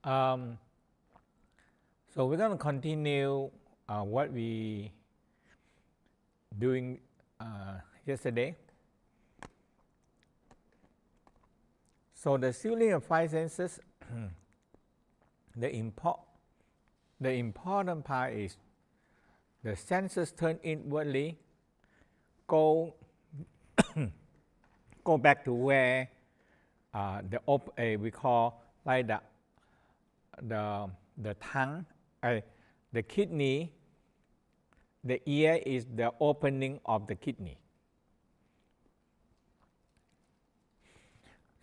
Um, so we're going to continue what we doing yesterday. So the ceiling of five senses, the important part is the senses turn inwardly, go back to where we call like the tongue, the kidney. The ear is the opening of the kidney.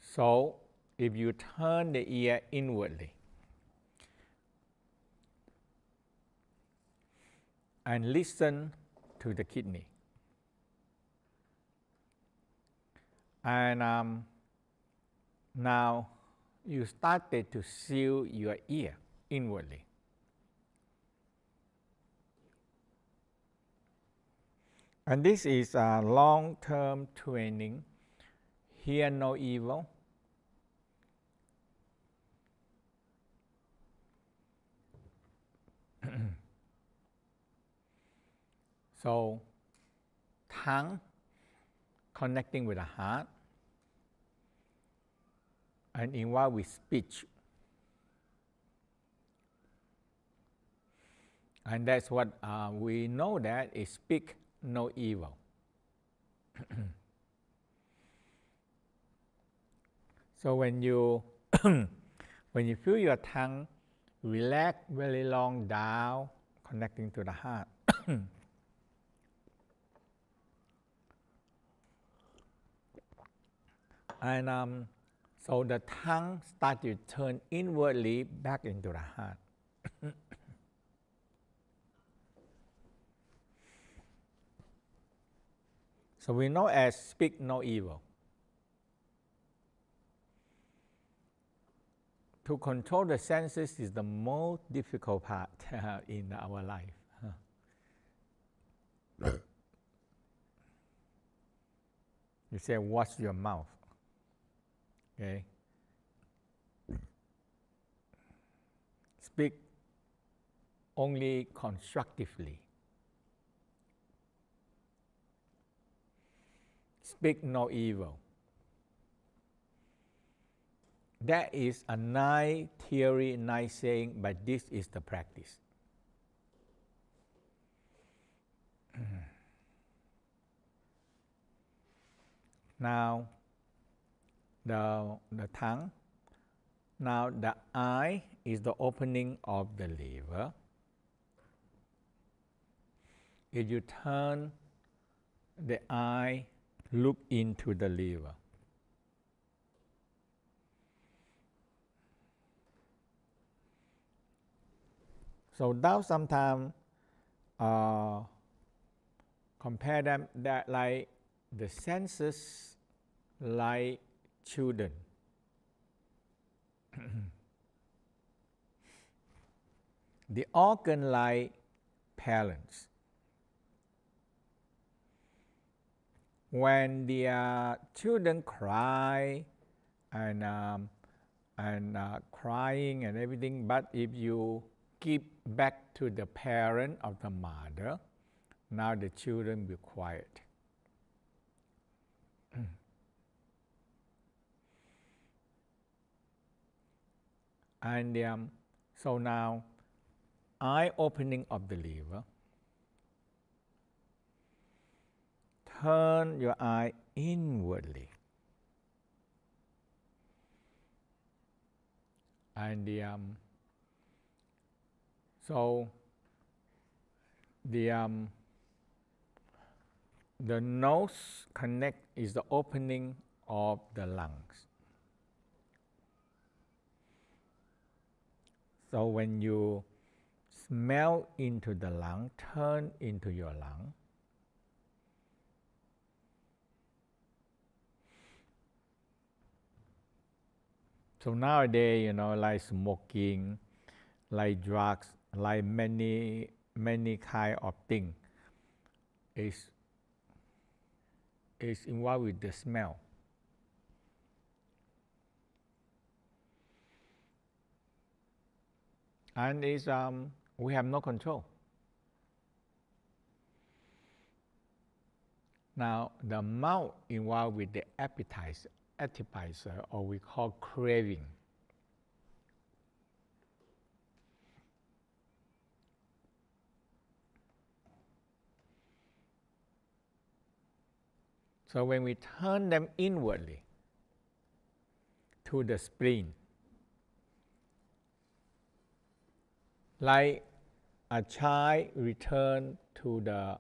So if you turn the ear inwardly and listen to the kidney, and now you started to seal your ear inwardly. And this is a long-term training. Hear no evil. So, tongue connecting with the heart and involved with speech. And that's what we know, that is speak no evil. So when you feel your tongue relax very long down, connecting to the heart, and so the tongue starts to turn inwardly back into the heart. So we know as speak no evil. To control the senses is the most difficult part in our life. You say, watch your mouth. Okay? Speak only constructively. Speak no evil. That is a nice theory, nice saying, but this is the practice. Now, the tongue. Now, the eye is the opening of the liver. If you turn the eye, look into the liver. So now sometimes compare them that like the senses like children. The organ like parents. When the children cry and crying and everything, but if you give back to the parent of the mother, now the children will quiet. And so now, eye opening of the liver. Turn your eye inwardly. And so the nose connect is the opening of the lungs. So when you smell into the lung, turn into your lung. So nowadays, like smoking, like drugs, like many kind of things, is involved with the smell. and we have no control. Now, the mouth involved with the appetizer, or we call craving. So when we turn them inwardly to the spleen, like a child return to the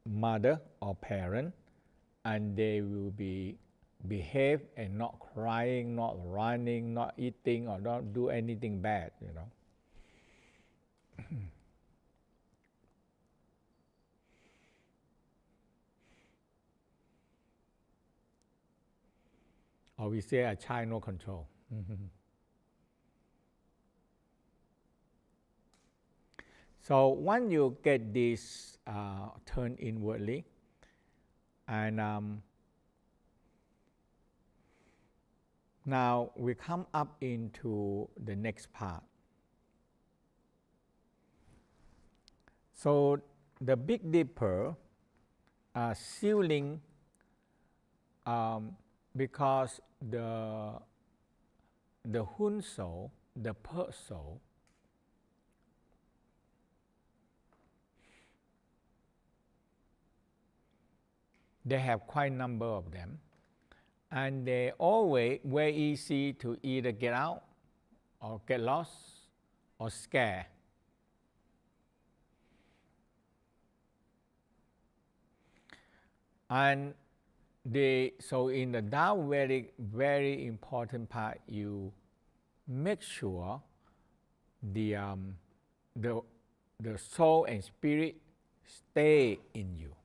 mother or parent, and they will behave and not crying, not running, not eating, or not do anything bad, or we say a child no control. So once you get this turned inwardly, and now we come up into the next part. So the Big Dipper sealing, because the Hun soul, the Per soul, they have quite a number of them, and they always very easy to either get out or get lost or scare. And so in the Tao, very, very important part, you make sure the soul and spirit stay in you.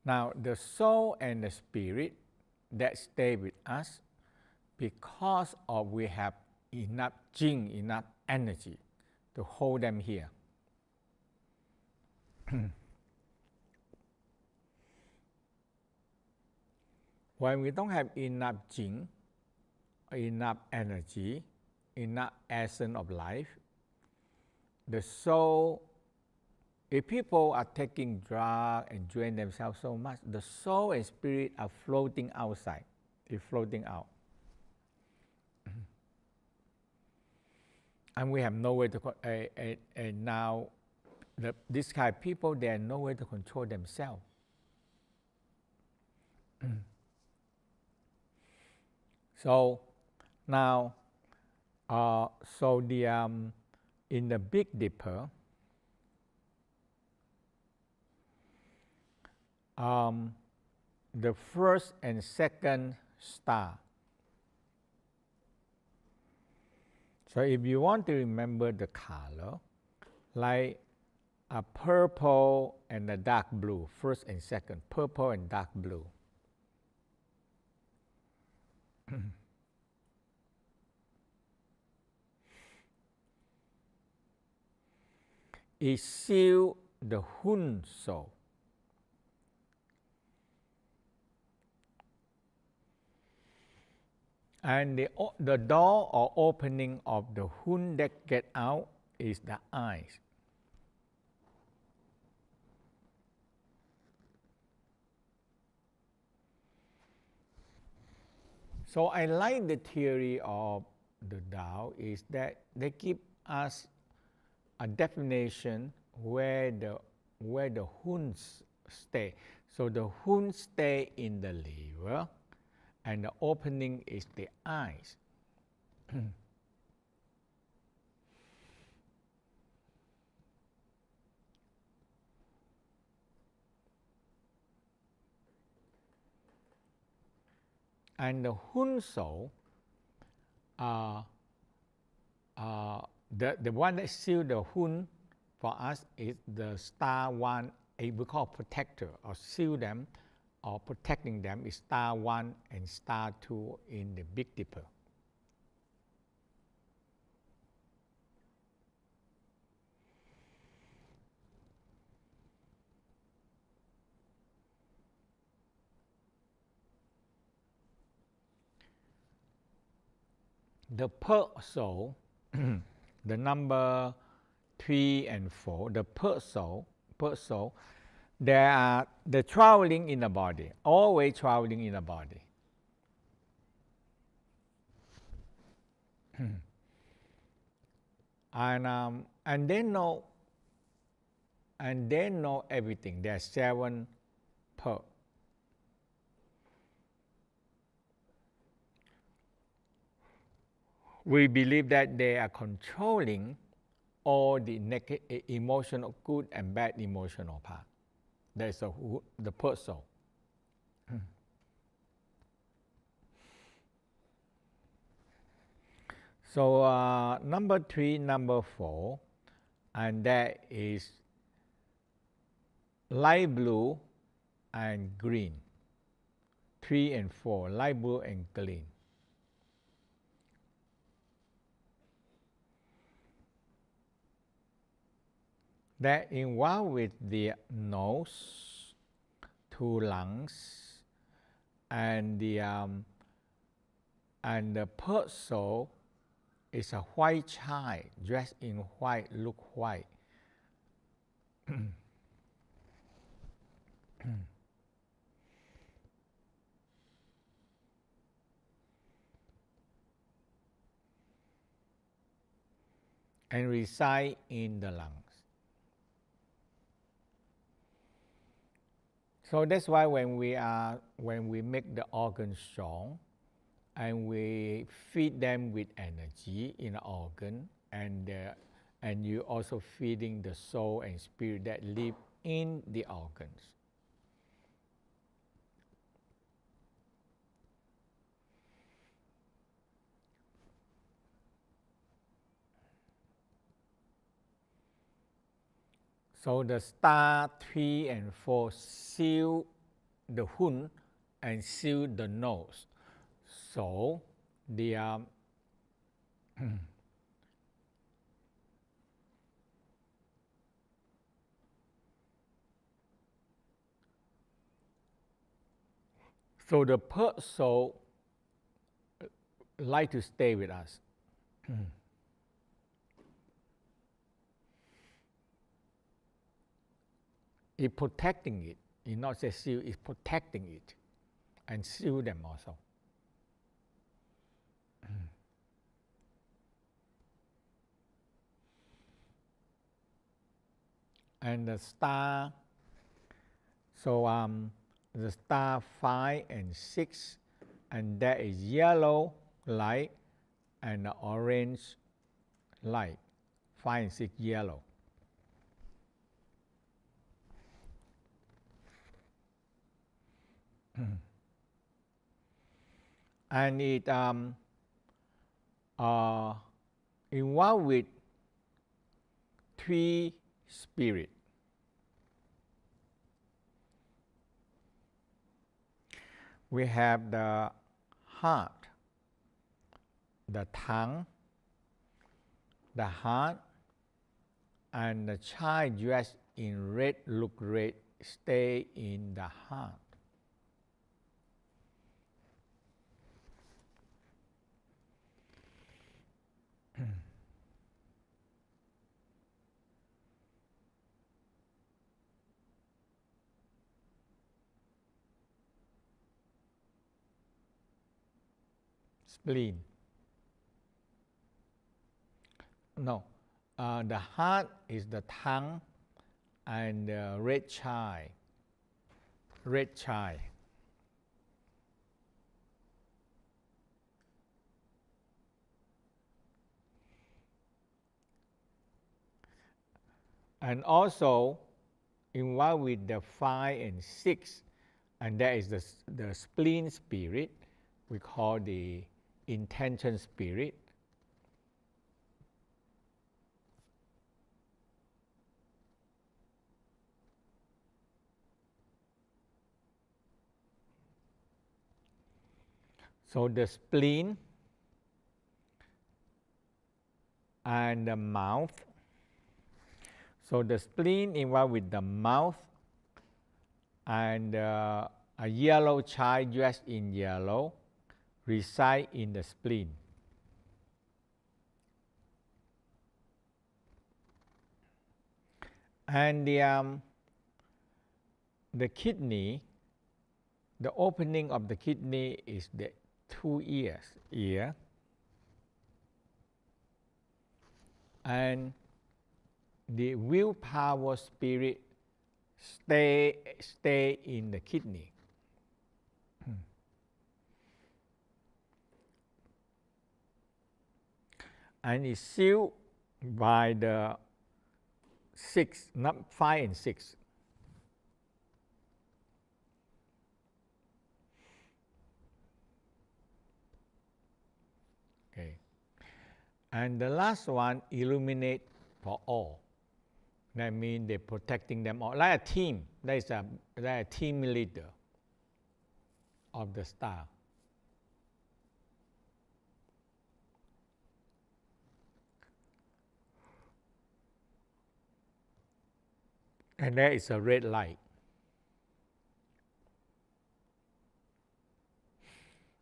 Now, the soul and the spirit that stay with us because of we have enough jing, enough energy to hold them here. When we don't have enough jing, enough energy, enough essence of life, the soul, if people are taking drugs and drain themselves so much, the soul and spirit are floating outside. They're floating out. And we have no way to, and now this kind of people, they have no way to control themselves. So now, in the Big Dipper, the first and second star. So if you want to remember the color, like a purple and a dark blue, first and second, purple and dark blue. It seals the Hun soul. And the door or opening of the Hun that get out is the eyes. So I like the theory of the Tao is that they give us a definition where the Huns stay. So the Hun stay in the liver, and the opening is the eyes. And the Hun soul, the one that seals the Hun for us is the star one, we call protector, or seal them, or protecting them is star 1 and star 2 in the Big Dipper. the Perth soul, the number 3 and 4, the Perth soul, they are the traveling in the body, always traveling in the body. And they know everything. There are 7 Perth. We believe that they are controlling all the emotional, good and bad emotional part. That's the Perth soul. So number 3, number 4, and that is light blue and green. 3 and 4, light blue and green. That involved with the nose, 2 lungs, and the Perth soul is a white child dressed in white, look white. And reside in the lungs. So that's why when we make the organs strong, and we feed them with energy in the organ, and you also feeding the soul and spirit that live in the organs. So the star 3 and 4 seal the Hun and seal the nose. So the so the Perth soul like to stay with us. It's protecting it. It's not just seal, it's protecting it and seal them also. And the star, so the star 5 and 6, and that is yellow light and orange light. 5 and 6 yellow. And it involved with 3 spirits. We have the heart, the tongue, the heart, and the child dressed in red, look red, stay in the heart. Spleen. No, the heart is the tongue and the red child. Red child. And also involved with the 5 and 6, and that is the spleen spirit, we call the intention spirit. So the spleen and the mouth. So the spleen involved with the mouth, and a yellow child dressed in yellow reside in the spleen. And the kidney, the opening of the kidney is the 2 ears, ear, and the willpower spirit stay in the kidney. And it's sealed by the 6, not 5 and 6. Okay. And the last one, illuminate for all. That means they're protecting them all. Like a team, like a team leader of the star. And there is a red light.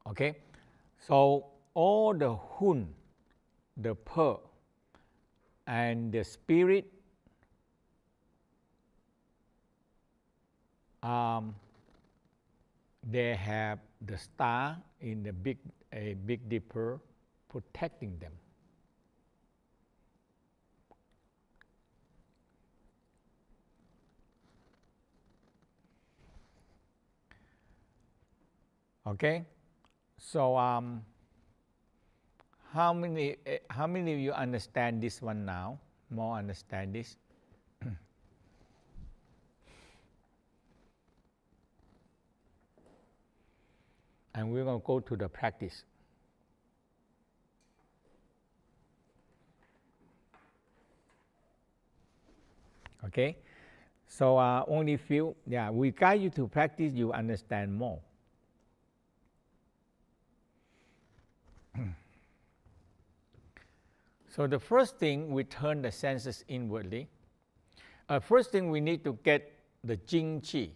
Okay? So all the hun, the pearl, and the spirit they have the star in the big dipper protecting them. Okay, so how many of you understand this one now? More understand this? And we're going to go to the practice. Okay, so only few. Yeah, we guide you to practice. You understand more. So the first thing, we turn the senses inwardly. First thing, we need to get the Jing Qi,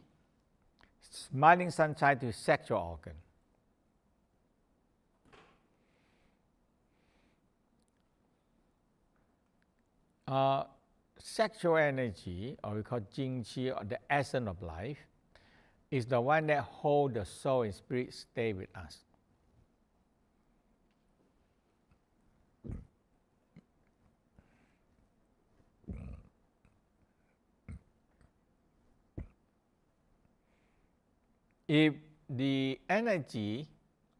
smiling sunshine, to sexual organ. Sexual energy, or we call Jing Qi, or the essence of life, is the one that holds the soul and spirit stay with us. If the energy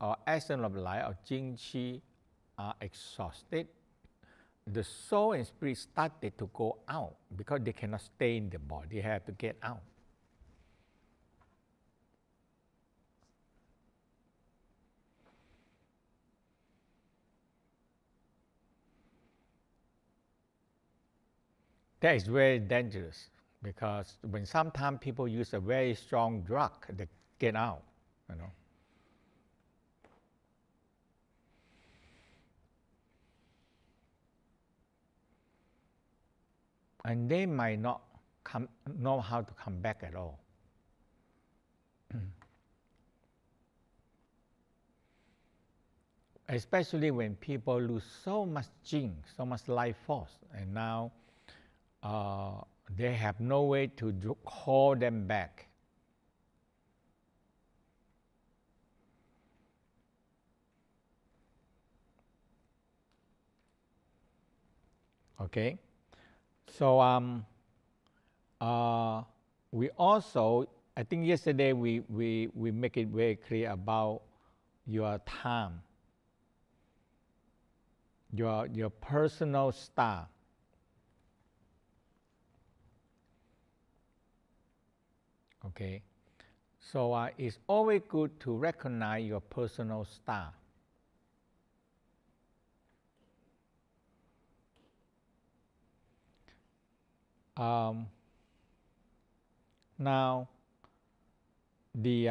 or essence of life or Jing Qi are exhausted, the soul and spirit started to go out because they cannot stay in the body. They have to get out. That is very dangerous because when sometimes people use a very strong drug, they get out, you know. And they might not know how to come back at all. Especially when people lose so much Jing, so much life force, and now they have no way to call them back. Okay, so we also, I think yesterday we make it very clear about your time, your personal star. Okay, so it's always good to recognize your personal star. Now, the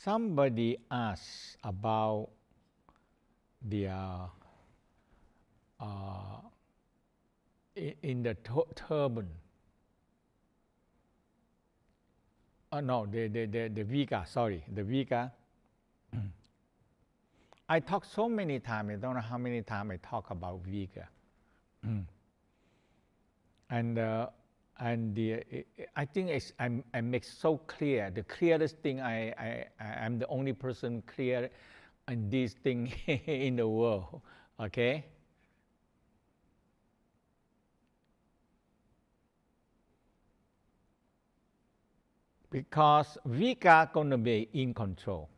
somebody asked about the in the turban. No, the Vega. Sorry, the Vega. I talk so many times. I don't know how many times I talk about Vega. And And I think I make so clear, the clearest thing, I'm the only person clear on this thing in the world, okay? Because Vika gonna be in control.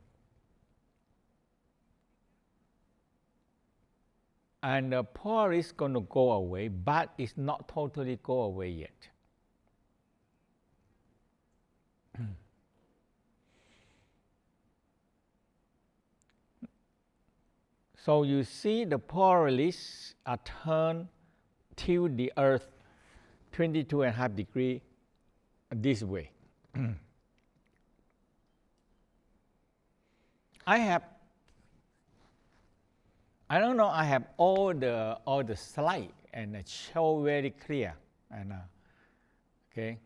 And the power is gonna go away, but it's not totally go away yet. So you see the polarities are turned to the earth 22.5 degrees this way. I don't know, I have all the slide and it show very clear. And okay.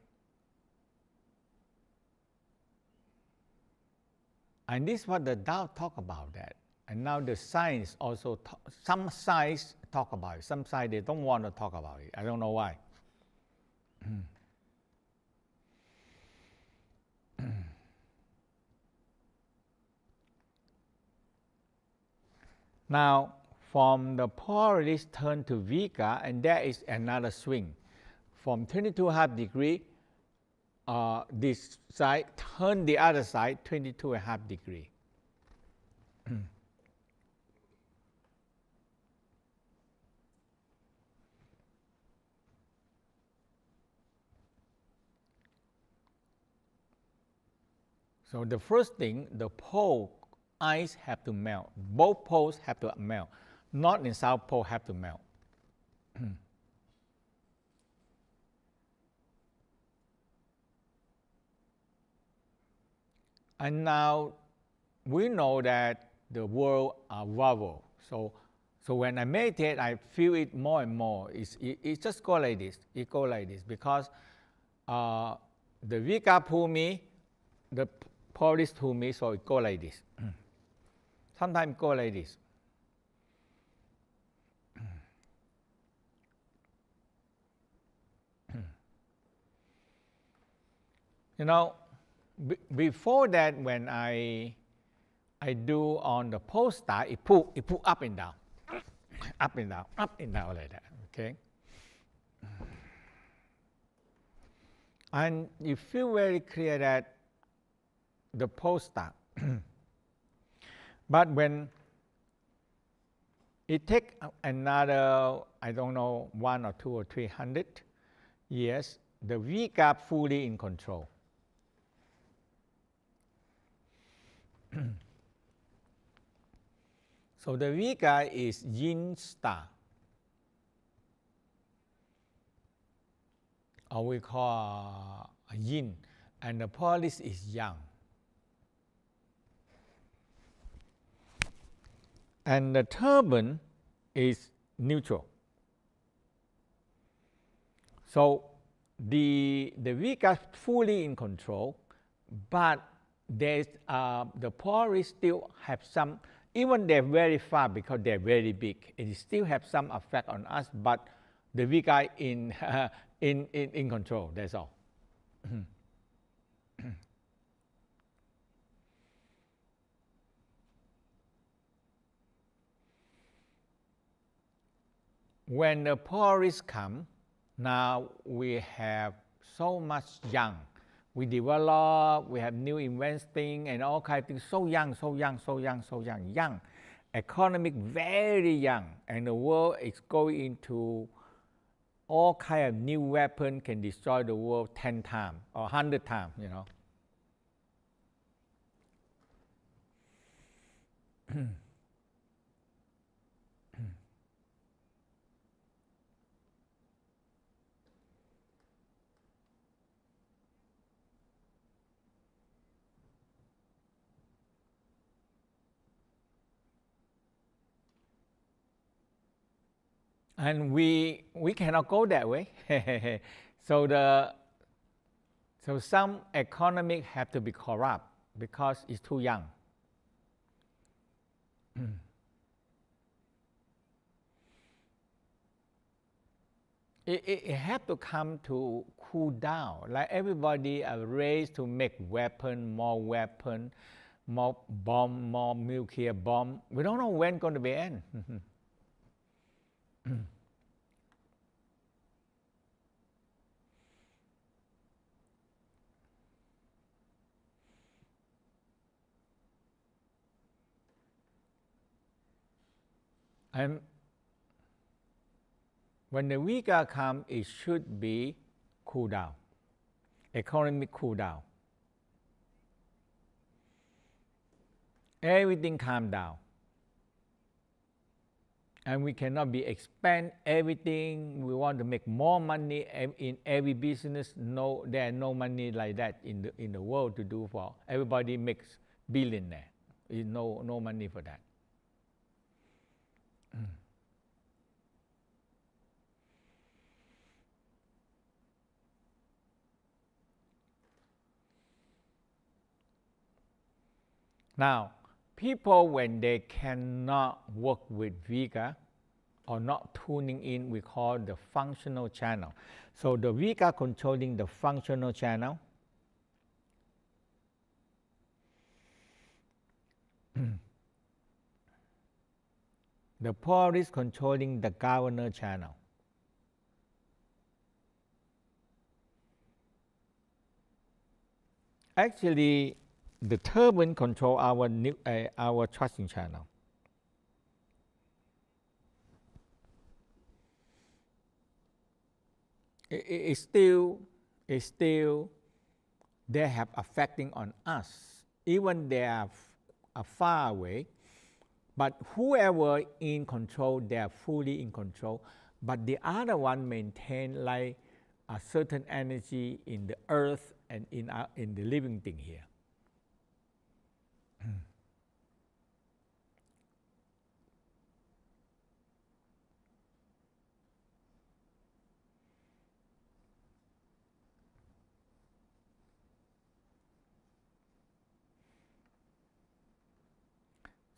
And this is what the Tao talk about that. And now the science also, some science talk about it, some science they don't want to talk about it. I don't know why. Now, from the polarities turn to Vika, and there is another swing. From 22.5 degree, this side, turn the other side, 22.5 degree. So the first thing, the pole ice have to melt. Both poles have to melt. North and South pole have to melt. And now we know that the world are variable. So when I meditate, I feel it more and more. It just go like this. It go like this because the Vika pull me, the polarities to me, so it go like this. Sometimes it go like this. You know, before that, when I do on the pole style, it pull up and down, up and down, up and down like that. Okay. And you feel very clear that the pole style. But when it takes another, I don't know, 1 or 2 or 300 years, the Vika fully in control. So the Vika is yin star, or we call yin, and the polaris is yang. And the turban is neutral. So the Vika fully in control, but there's the polaris still have some, even they're very far because they're very big, it still have some effect on us, but the Vika in control, that's all. When the polaris come, now we have so much young. We develop, we have new inventing and all kinds of things. So young. Economic, very young. And the world is going into all kinds of new weapons can destroy the world 10 times or 100 times, you know. And we cannot go that way. So some economic have to be corrupt because it's too young. it have to come to cool down. Like everybody are raised to make weapon, more bomb, more nuclear bomb. We don't know when going to be end. And when the Vika come, it should be cool down, economic cool down. Everything calm down. And we cannot be expand everything. We want to make more money in every business. No, there are no money like that in the world to do for. Everybody makes billionaire. No money for that. Now, people when they cannot work with Vika or not tuning in, we call the functional channel. So the Vika controlling the functional channel. The Polaris controlling the governor channel. Actually, the turbine control our trusting channel. It's still they have affecting on us, even they are far away. But whoever in control, they are fully in control. But the other one maintain like a certain energy in the earth and in the living thing here.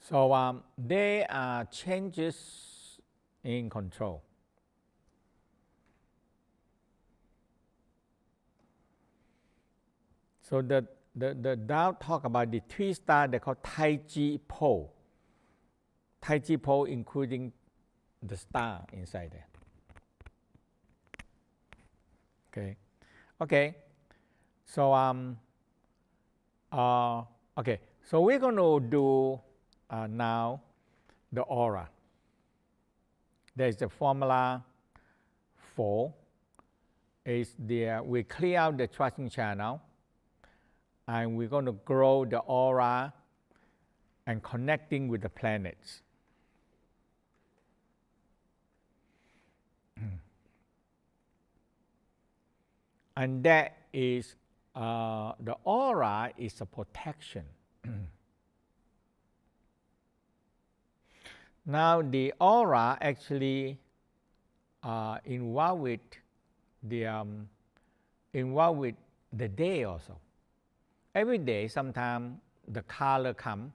So there are changes in control. So the Tao talk about the 3 stars they call Tai Chi pole. Tai Chi pole including the star inside there. Okay. So okay. So we're going to do now the aura. There's the formula 4. We clear out the trusting channel, and we're going to grow the aura and connecting with the planets. And that is the aura is a protection. Now the aura actually involved with the day also. Every day, sometimes the color come.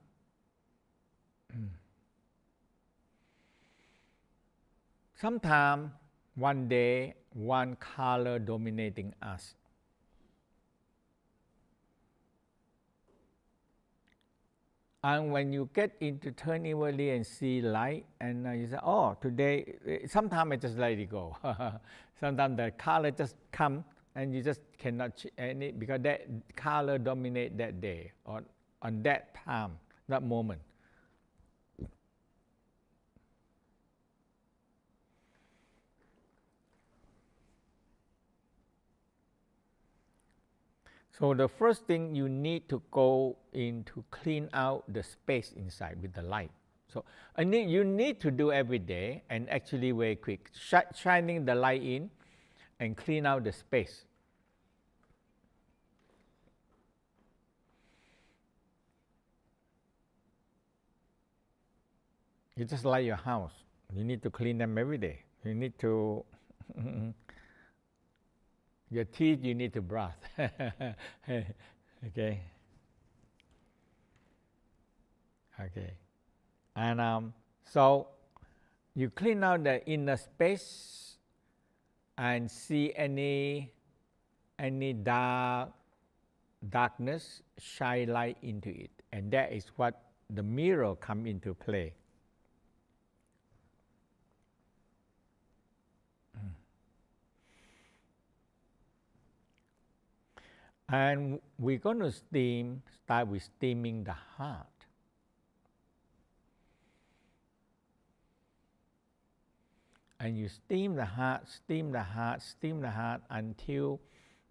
Sometimes one day, one color dominating us. And when you get into turning early and see light, and you say, oh, today, sometimes I just let it go. Sometimes the color just come, and you just cannot change it because that color dominate that day or on that time, that moment. So the first thing you need to go in to clean out the space inside with the light. So you need to do every day and actually very quick, shining the light in and clean out the space. You just like your house. You need to clean them every day. You need to your teeth you need to brush. Okay. And so you clean out the inner space and see any darkness, shine light into it, and that is what the mirror come into play. And we're going to start with steaming the heart. And you steam the heart, steam the heart, steam the heart until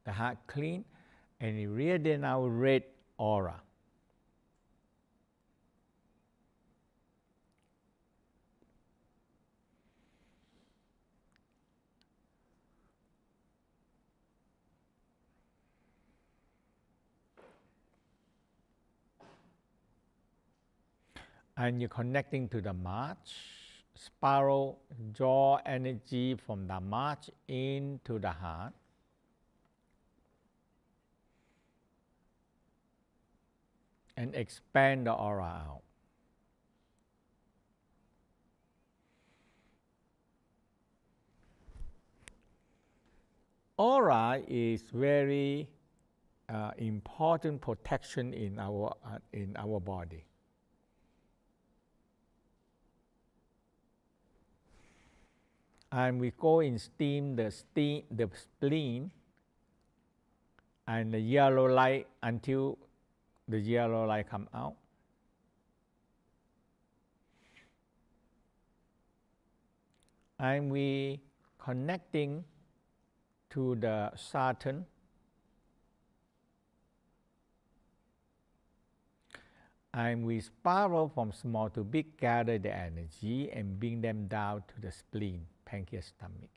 the heart clean, and it radiates out red aura. And you're connecting to the march. Spiral, draw energy from the march into the heart. And expand the aura out. Aura is very important protection in our body. And we go and steam the spleen and the yellow light until the yellow light come out. And we connecting to the Saturn. And we spiral from small to big, gather the energy and bring them down to the spleen, pancreas, stomach.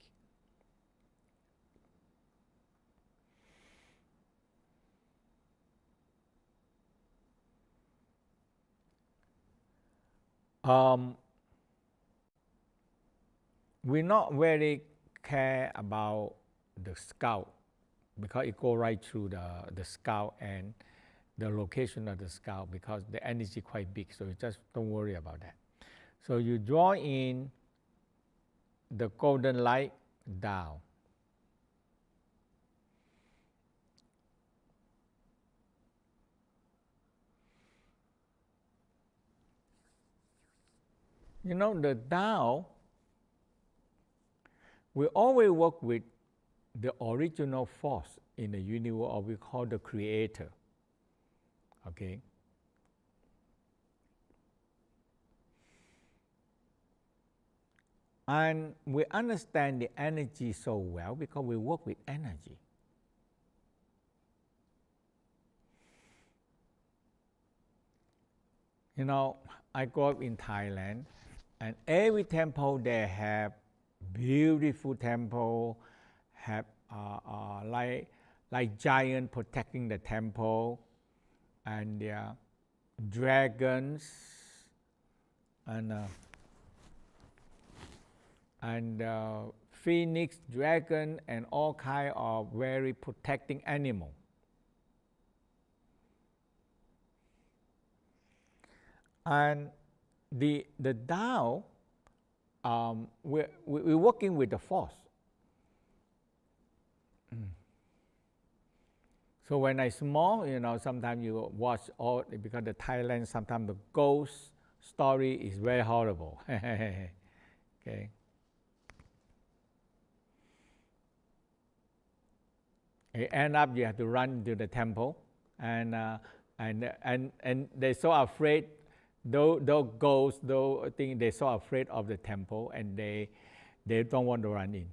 We not very care about the scalp because it go right through the scalp and the location of the scalp because the energy quite big, so you just don't worry about that. So you draw in the golden light down. You know, the Tao, we always work with the original force in the universe, or we call the creator. Okay? And we understand the energy so well because we work with energy. You know, I grew up in Thailand, and every temple they have beautiful temple, have like giant protecting the temple, and there are dragons and phoenix, dragon, and all kind of very protecting animal. And the Tao, we're working with the force. So when I small, you know, sometimes you watch all, because the Thailand, sometimes the ghost story is very horrible. Okay. You end up, you have to run to the temple, and they're so afraid. Those ghosts, those things, they're so afraid of the temple, and they don't want to run in.